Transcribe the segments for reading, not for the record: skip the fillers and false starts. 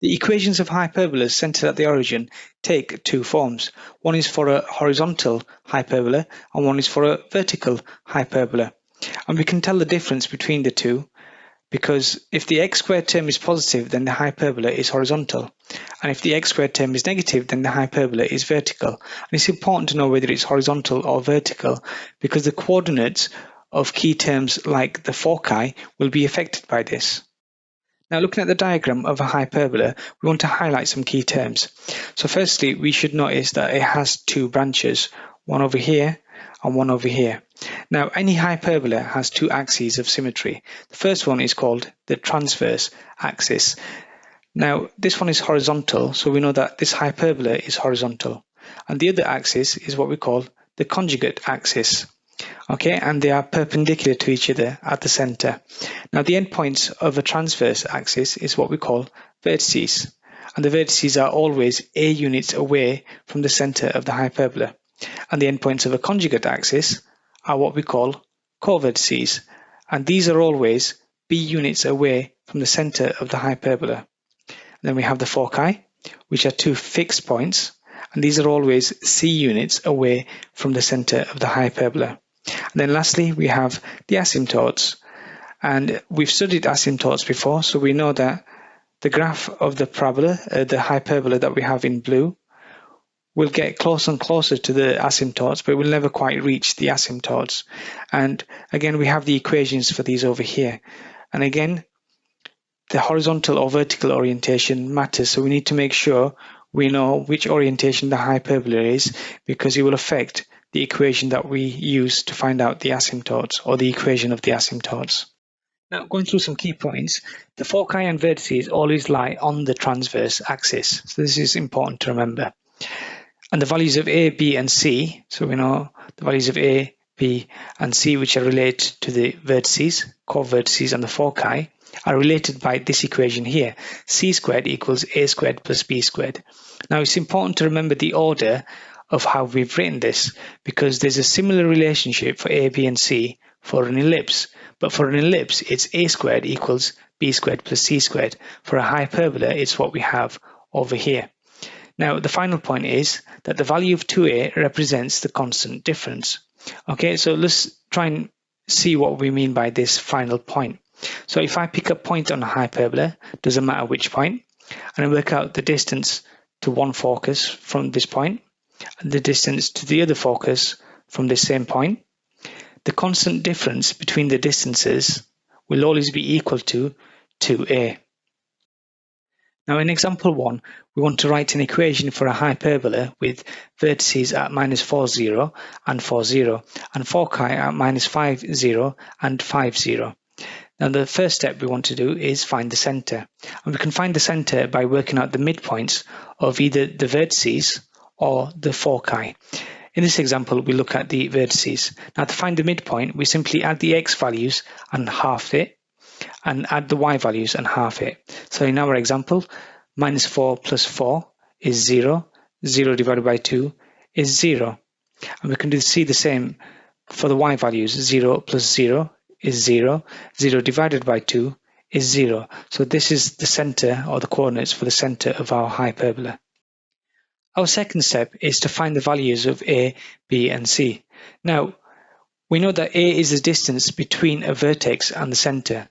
The equations of hyperbolas centered at the origin take two forms. One is for a horizontal hyperbola and one is for a vertical hyperbola. And we can tell the difference between the two because if the x squared term is positive, then the hyperbola is horizontal. And if the x squared term is negative, then the hyperbola is vertical. And it's important to know whether it's horizontal or vertical because the coordinates of key terms like the foci will be affected by this. Now, looking at the diagram of a hyperbola, we want to highlight some key terms. So firstly, we should notice that it has two branches, one over here and one over here. Now, any hyperbola has two axes of symmetry. The first one is called the transverse axis. Now, this one is horizontal, so we know that this hyperbola is horizontal. And the other axis is what we call the conjugate axis. Okay, and they are perpendicular to each other at the center. Now, the endpoints of a transverse axis is what we call vertices. And the vertices are always a units away from the center of the hyperbola. And the endpoints of a conjugate axis are what we call covertices. And these are always b units away from the center of the hyperbola. And then we have the foci, which are two fixed points. And these are always c units away from the center of the hyperbola. And then lastly, we have the asymptotes. And we've studied asymptotes before, so we know that the graph of the parabola, the hyperbola that we have in blue, will get closer and closer to the asymptotes, but will never quite reach the asymptotes. And again, we have the equations for these over here. And again, the horizontal or vertical orientation matters, so we need to make sure we know which orientation the hyperbola is because it will affect the equation that we use to find out the asymptotes or the equation of the asymptotes. Now, going through some key points, the foci and vertices always lie on the transverse axis. So this is important to remember. And the values of A, B, and C, so we know the values of A, B, and C, which are related to the vertices, covertices, and the foci, are related by this equation here. C squared equals A squared plus B squared. Now, it's important to remember the order of how we've written this because there's a similar relationship for A, B, and C for an ellipse. But for an ellipse, it's A squared equals B squared plus C squared. For a hyperbola, it's what we have over here. Now, the final point is that the value of 2a represents the constant difference. Okay, so let's try and see what we mean by this final point. So if I pick a point on a hyperbola, doesn't matter which point, and I work out the distance to one focus from this point, and the distance to the other focus from the same point, the constant difference between the distances will always be equal to 2a. Now in example 1, we want to write an equation for a hyperbola with vertices at -4, 0 and 4, 0, and foci at -5, 0 and 5, 0. Now the first step we want to do is find the center. And we can find the center by working out the midpoints of either the vertices or the foci. In this example, we look at the vertices. Now to find the midpoint, we simply add the x values and half it, and add the y values and half it. So in our example, -4 plus 4 is 0, 0 divided by 2 is 0. And we can see the same for the y values, 0 plus 0 is 0, 0 divided by 2 is 0. So this is the center or the coordinates for the center of our hyperbola. Our second step is to find the values of a, b, and c. Now, we know that a is the distance between a vertex and the center.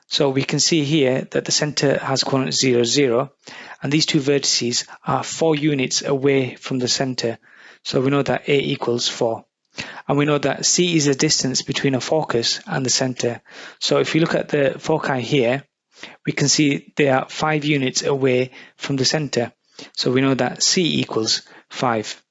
So we can see here that the center has coordinates 0, 0, and these two vertices are 4 units away from the center. So we know that a equals 4. And we know that c is the distance between a focus and the center. So if we look at the foci here, we can see they are 5 units away from the center. So we know that c equals 5.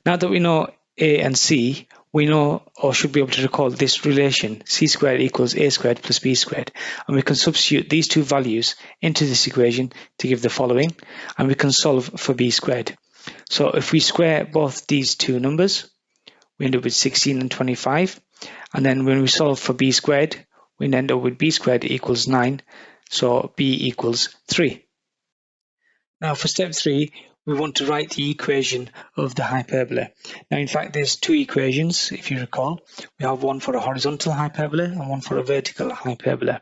Now that we know a and c, we know or should be able to recall this relation, c squared equals a squared plus b squared. And we can substitute these two values into this equation to give the following, and we can solve for b squared. So if we square both these two numbers, we end up with 16 and 25. And then when we solve for b squared, we end up with b squared equals 9. So b equals 3. Now for step 3, we want to write the equation of the hyperbola. Now in fact there's two equations, if you recall. We have one for a horizontal hyperbola and one for a vertical hyperbola.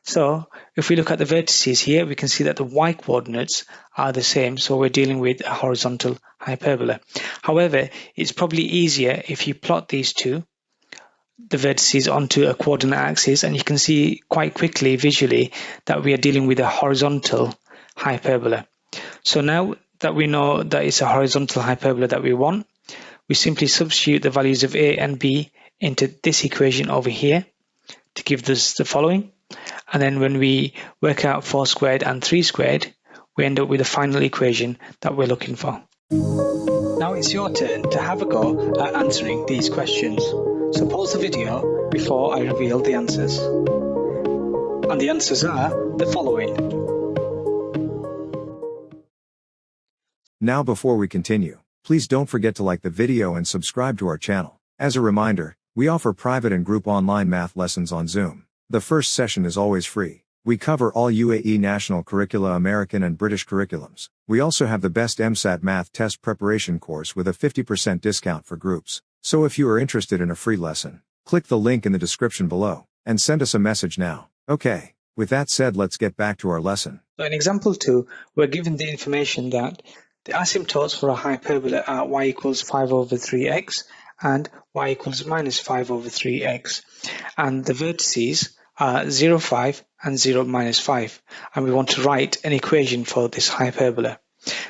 So if we look at the vertices here, we can see that the y coordinates are the same. So we're dealing with a horizontal hyperbola. However, it's probably easier if you plot these two, the vertices, onto a coordinate axis, and you can see quite quickly visually that we are dealing with a horizontal hyperbola. So now that we know that it's a horizontal hyperbola that we want, we simply substitute the values of a and b into this equation over here to give us the following. And then when we work out 4 squared and 3 squared, we end up with the final equation that we're looking for. Now it's your turn to have a go at answering these questions. So pause the video before I reveal the answers. And the answers are the following. Now before we continue, please don't forget to like the video and subscribe to our channel. As a reminder, we offer private and group online math lessons on Zoom. The first session is always free. We cover all UAE National Curricula, American and British curriculums. We also have the best MSAT math test preparation course with a 50% discount for groups. So if you are interested in a free lesson, click the link in the description below and send us a message now. Okay, with that said, let's get back to our lesson. So in example 2, we're given the information that the asymptotes for a hyperbola are y equals 5 over 3x and y equals minus 5 over 3x. And the vertices are 0, 5 and 0, minus 5. And we want to write an equation for this hyperbola.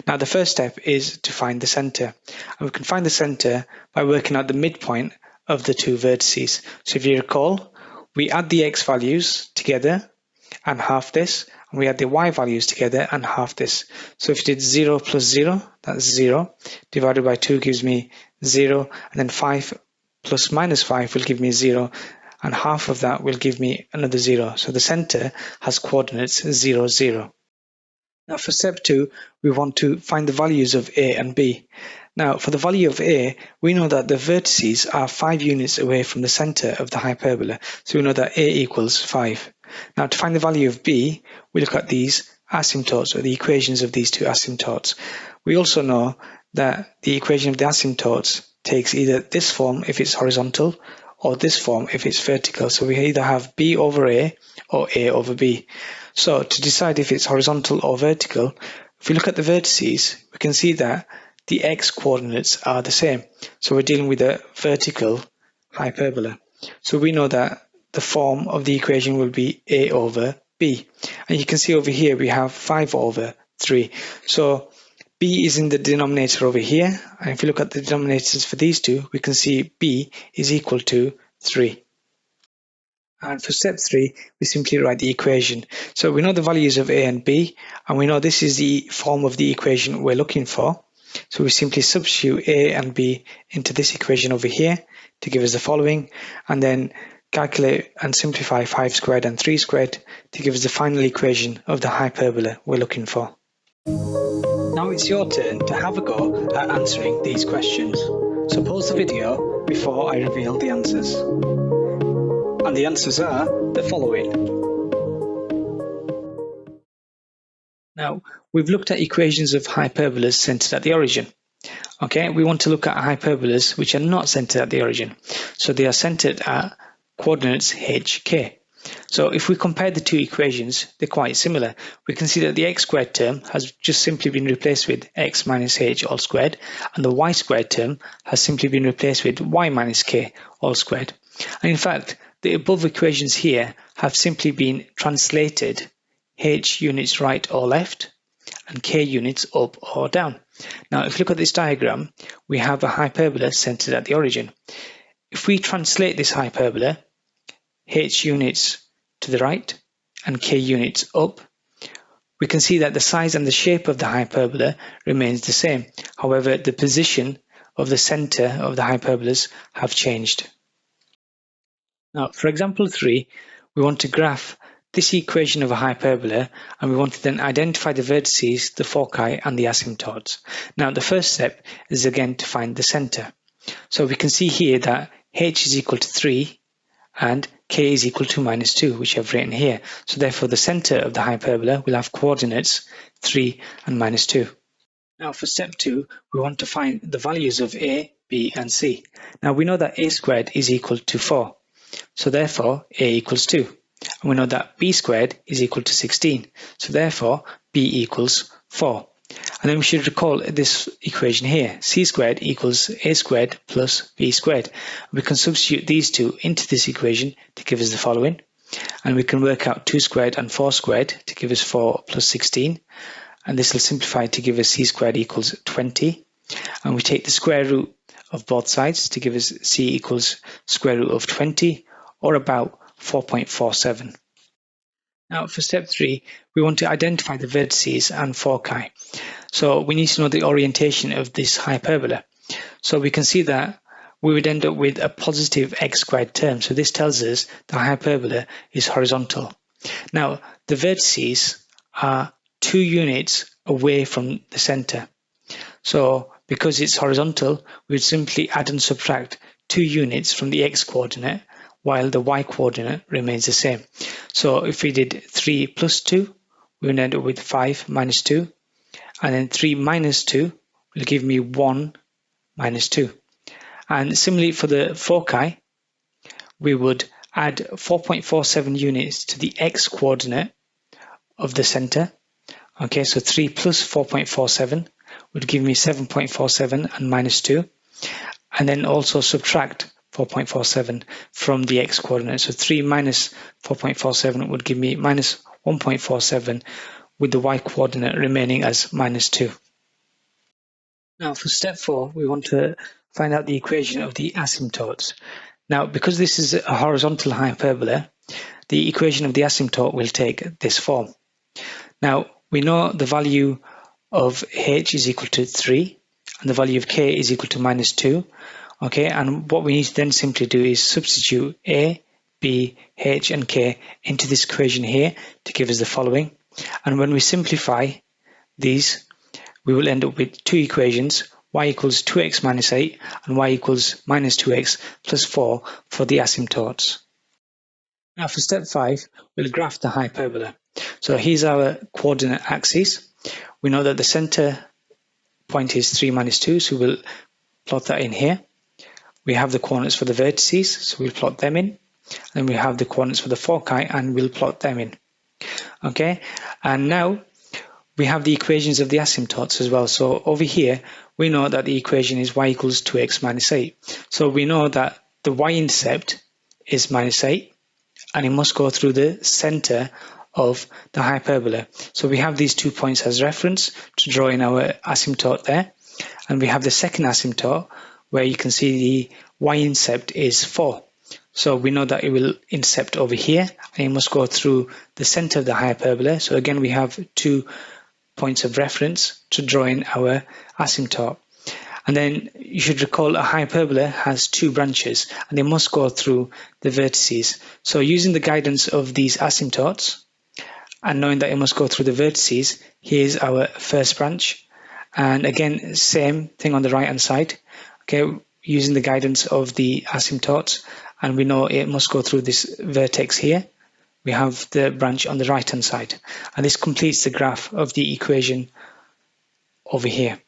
Now the first step is to find the center. And we can find the center by working out the midpoint of the two vertices. So if you recall, we add the x values together and half this, and we add the y values together and half this. So if you did 0 plus 0, that's 0, divided by 2 gives me 0, and then 5 plus minus 5 will give me 0, and half of that will give me another 0. So the center has coordinates 0, 0. Now for step 2, we want to find the values of a and b. Now for the value of a, we know that the vertices are 5 units away from the center of the hyperbola. So we know that a equals 5. Now to find the value of b, we look at these asymptotes, or the equations of these two asymptotes. We also know that the equation of the asymptotes takes either this form if it's horizontal, or this form if it's vertical. So we either have b over a or a over b. So to decide if it's horizontal or vertical, if we look at the vertices, we can see that the x coordinates are the same. So we're dealing with a vertical hyperbola. So we know that the form of the equation will be a over b. And you can see over here we have 5 over 3. So b is in the denominator over here, and if you look at the denominators for these two, we can see b is equal to 3. And for step 3, we simply write the equation. So we know the values of a and b, and we know this is the form of the equation we're looking for. So we simply substitute a and b into this equation over here to give us the following, and then calculate and simplify 5 squared and 3 squared to give us the final equation of the hyperbola we're looking for. Now it's your turn to have a go at answering these questions. So pause the video before I reveal the answers. And the answers are the following. Now, we've looked at equations of hyperbolas centered at the origin. Okay, we want to look at hyperbolas which are not centered at the origin. So they are centered at coordinates h, k. So if we compare the two equations, they're quite similar. We can see that the x squared term has just simply been replaced with x minus h all squared, and the y squared term has simply been replaced with y minus k all squared. And in fact, the above equations here have simply been translated h units right or left, and k units up or down. Now, if you look at this diagram, we have a hyperbola centered at the origin. If we translate this hyperbola, h units to the right and k units up, we can see that the size and the shape of the hyperbola remains the same. However, the position of the center of the hyperbolas have changed. Now, for example 3, we want to graph this equation of a hyperbola, and we want to then identify the vertices, the foci, and the asymptotes. Now, the first step is again to find the center. So we can see here that h is equal to 3 and k is equal to minus 2, which I've written here. So therefore, the center of the hyperbola will have coordinates 3 and minus 2. Now for step 2, we want to find the values of a, b, and c. Now we know that a squared is equal to 4. So therefore, a equals 2. And we know that b squared is equal to 16. So therefore, b equals 4. And then we should recall this equation here. C squared equals a squared plus b squared. We can substitute these two into this equation to give us the following. And we can work out 2 squared and 4 squared to give us 4 plus 16. And this will simplify to give us c squared equals 20. And we take the square root of both sides to give us c equals square root of 20, or about 4.47. Now for step 3, we want to identify the vertices and foci. So we need to know the orientation of this hyperbola. So we can see that we would end up with a positive x squared term. So this tells us the hyperbola is horizontal. Now the vertices are 2 units away from the center. So because it's horizontal, we would simply add and subtract 2 units from the x coordinate while the y coordinate remains the same. So if we did 3 plus 2, we would end up with 5 minus 2. And then 3 minus 2 will give me 1 minus 2. And similarly for the foci, we would add 4.47 units to the x coordinate of the center. Okay, so 3 plus 4.47 would give me 7.47 and minus 2. And then also subtract 4.47 from the x coordinate. So 3 minus 4.47 would give me minus 1.47, with the y coordinate remaining as minus 2. Now for step 4, we want to find out the equation of the asymptotes. Now because this is a horizontal hyperbola, the equation of the asymptote will take this form. Now we know the value of h is equal to 3 and the value of k is equal to minus 2. Okay, and what we need to then simply do is substitute a, b, h and k into this equation here to give us the following. And when we simplify these, we will end up with 2 equations, y equals 2x minus 8 and y equals minus 2x plus 4 for the asymptotes. Now for step 5, we'll graph the hyperbola. So here's our coordinate axis. We know that the center point is 3 minus 2, so we'll plot that in here. We have the coordinates for the vertices, so we'll plot them in. And we have the coordinates for the foci, and we'll plot them in. Okay, and now we have the equations of the asymptotes as well. So over here, we know that the equation is y equals 2x minus 8. So we know that the y-intercept is minus 8, and it must go through the center of the hyperbola. So we have these 2 points as reference to draw in our asymptote there. And we have the second asymptote where you can see the y-intercept is 4. So we know that it will intercept over here and it must go through the center of the hyperbola. So again, we have 2 points of reference to draw in our asymptote. And then you should recall a hyperbola has 2 branches and they must go through the vertices. So using the guidance of these asymptotes and knowing that it must go through the vertices, here's our first branch. And again, same thing on the right hand side. Okay, using the guidance of the asymptotes, and we know it must go through this vertex here. We have the branch on the right hand side, and this completes the graph of the equation over here.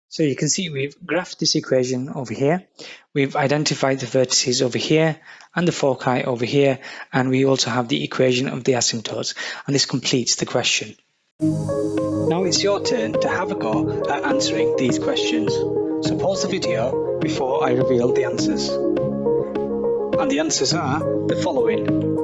So you can see we've graphed this equation over here. We've identified the vertices over here and the foci over here, and we also have the equation of the asymptotes, and this completes the question. Now it's your turn to have a go at answering these questions. So pause the video before I reveal the answers. And the answers are the following.